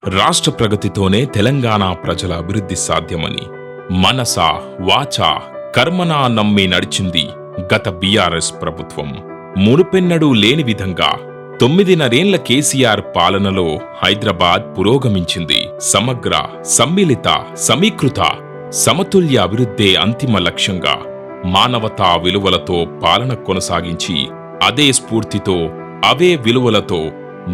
రాష్ట్ర ప్రగతితోనే తెలంగాణ ప్రజల అభివృద్ధి సాధ్యమని మనసా వాచా కర్మనా నమ్మి నడిచింది గత బీఆర్ఎస్ ప్రభుత్వం. మునుపెన్నడూ లేని విధంగా 9.5 కేసీఆర్ పాలనలో హైదరాబాద్ పురోగమించింది. సమగ్ర, సమ్మిళిత, సమీకృత, సమతుల్య అభివృద్ధే అంతిమ లక్ష్యంగా మానవతా విలువలతో పాలన కొనసాగించి అదే స్ఫూర్తితో అవే విలువలతో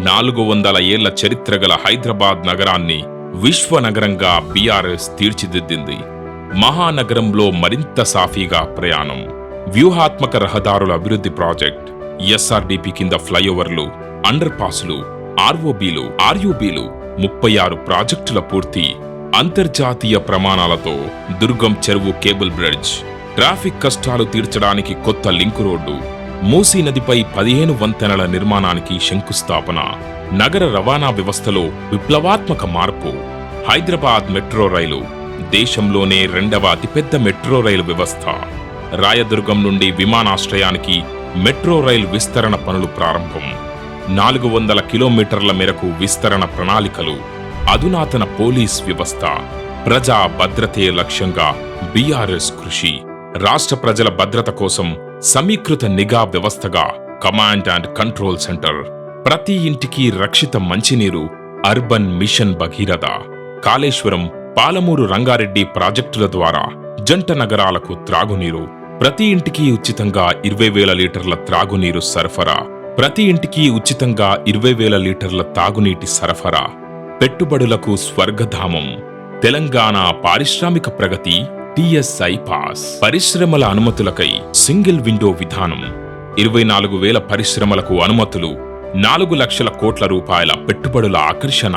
400 ఏళ్ల చరిత్రగల హైదరాబాద్ నగరాన్ని విశ్వనగరంగా బీఆర్ఎస్ తీర్చిదిద్దింది. మహానగరంలో మరింత సాఫీగా ప్రయాణం, వ్యూహాత్మక రహదారుల అభివృద్ధి ప్రాజెక్ట్, ఎస్ఆర్డిపి కింద ఫ్లైఓవర్లు, అండర్ పాసులు, ఆర్ఓబీలు, ఆర్యూబీలు, 36 ప్రాజెక్టుల పూర్తి, అంతర్జాతీయ ప్రమాణాలతో దుర్గం చెరువు కేబుల్ బ్రిడ్జ్, ట్రాఫిక్ కష్టాలు తీర్చడానికి కొత్త లింకు రోడ్డు, మూసీ నదిపై 15 వంతెనల నిర్మాణానికి శంకుస్థాపన, నగర రవాణా వ్యవస్థలో విప్లవాత్మక మార్పు, హైదరాబాద్ మెట్రో రైలు, దేశంలోనే 2వ అతిపెద్ద మెట్రో రైలు వ్యవస్థ, రాయదుర్గం నుండి విమానాశ్రయానికి మెట్రో రైలు విస్తరణ పనులు ప్రారంభం, 400 కిలోమీటర్ల మేరకు విస్తరణ ప్రణాళికలు, అధునాతన పోలీస్ వ్యవస్థ, ప్రజా భద్రతే లక్ష్యంగా బీఆర్ఎస్ కృషి, రాష్ట్ర ప్రజల భద్రత కోసం సమీకృత నిఘా వ్యవస్థగా కమాండ్ అండ్ కంట్రోల్ సెంటర్, ప్రతి ఇంటికి రక్షిత మంచినీరు, అర్బన్ మిషన్ భగీరథ, కాళేశ్వరం, పాలమూరు రంగారెడ్డి ప్రాజెక్టుల ద్వారా జంట నగరాలకు త్రాగునీరు, ప్రతి ఇంటికి ఉచితంగా 20,000 లీటర్ల త్రాగునీరు సరఫరా, ప్రతి ఇంటికి ఉచితంగా 20,000 లీటర్ల తాగునీటి సరఫరా, పెట్టుబడులకు స్వర్గధామం, తెలంగాణ పారిశ్రామిక ప్రగతి, టిఎస్ఐ పాస్, పరిశ్రమల అనుమతులకై సింగిల్ విండో విధానం, 24,000 పరిశ్రమలకు అనుమతులు, 4 లక్షల కోట్ల రూపాయల పెట్టుబడుల ఆకర్షణ,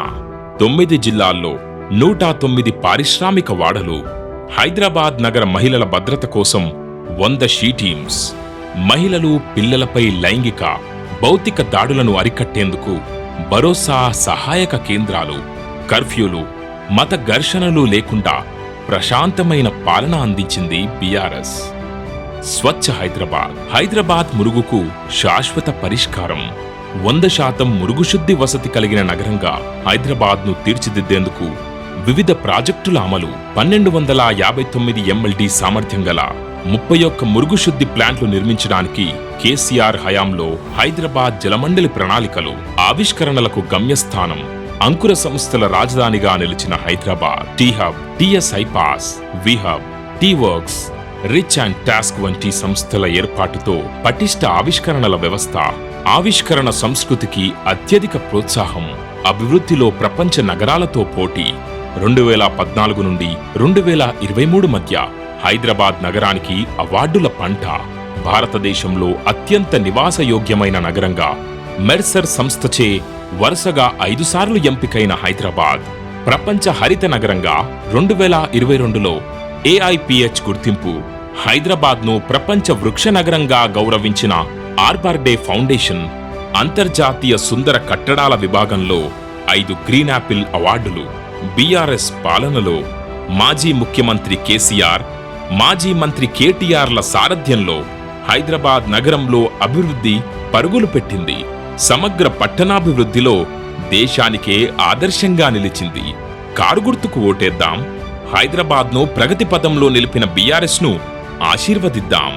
9 జిల్లాల్లో 109 పారిశ్రామిక వాడలు, హైదరాబాద్ నగర మహిళల భద్రత కోసం 100 షీ టీమ్స్, మహిళలు, పిల్లలపై లైంగిక, భౌతిక దాడులను అరికట్టేందుకు భరోసా సహాయక కేంద్రాలు, కర్ఫ్యూలు, మత ఘర్షణలు లేకుండా ప్రశాంతమైన పాలన అందించింది బీఆర్ఎస్. స్వచ్ఛ హైదరాబాద్, హైదరాబాద్ మురుగుకు శాశ్వత పరిష్కారం, 100% మురుగుశుద్ధి వసతి కలిగిన నగరంగా హైదరాబాద్ను తీర్చిదిద్దేందుకు వివిధ ప్రాజెక్టుల అమలు, 1259 MLD సామర్థ్యం గల 31 మురుగుశుద్ధి ప్లాంట్లు నిర్మించడానికి కేసీఆర్ హయాంలో హైదరాబాద్ జలమండలి ప్రణాళికలు, ఆవిష్కరణలకు గమ్యస్థానం, అంకుర సంస్థల రాజధానిగా నిలిచిన హైదరాబాద్, టీహబ్, టిఎస్ఐ పాస్, విహబ్, టీవర్క్స్, రిచ్ అండ్ టాస్క్ వంటి సంస్థల ఏర్పాటుతో పటిష్ట ఆవిష్కరణల వ్యవస్థ, ఆవిష్కరణ సంస్కృతికి అత్యధిక ప్రోత్సాహం, అభివృద్ధిలో ప్రపంచ నగరాలతో పోటీ, 2014 నుండి 2023 మధ్య హైదరాబాద్ నగరానికి అవార్డుల పంట, భారతదేశంలో అత్యంత నివాసయోగ్యమైన నగరంగా మెర్సర్ సంస్థచే వరుసగా 5 సార్లు ఎంపికైన హైదరాబాద్, ప్రపంచ హరిత నగరంగా 2022లో ఏఐపిహెచ్ గుర్తింపు, హైదరాబాద్ను ప్రపంచ వృక్ష నగరంగా గౌరవించిన ఆర్బర్ డే ఫౌండేషన్, అంతర్జాతీయ సుందర కట్టడాల విభాగంలో 5 గ్రీన్ యాపిల్ అవార్డులు. బీఆర్ఎస్ పాలనలో మాజీ ముఖ్యమంత్రి కేసీఆర్, మాజీ మంత్రి కేటీఆర్ల సారథ్యంలో హైదరాబాద్ నగరంలో అభివృద్ధి పరుగులు పెట్టింది. సమగ్ర పట్టణాభివృద్ధిలో దేశానికే ఆదర్శంగా నిలిచింది. కారు గుర్తుకు ఓటేద్దాం, హైదరాబాద్ను ప్రగతి పథంలో నిలిపిన బీఆర్ఎస్ను ఆశీర్వదిద్దాం.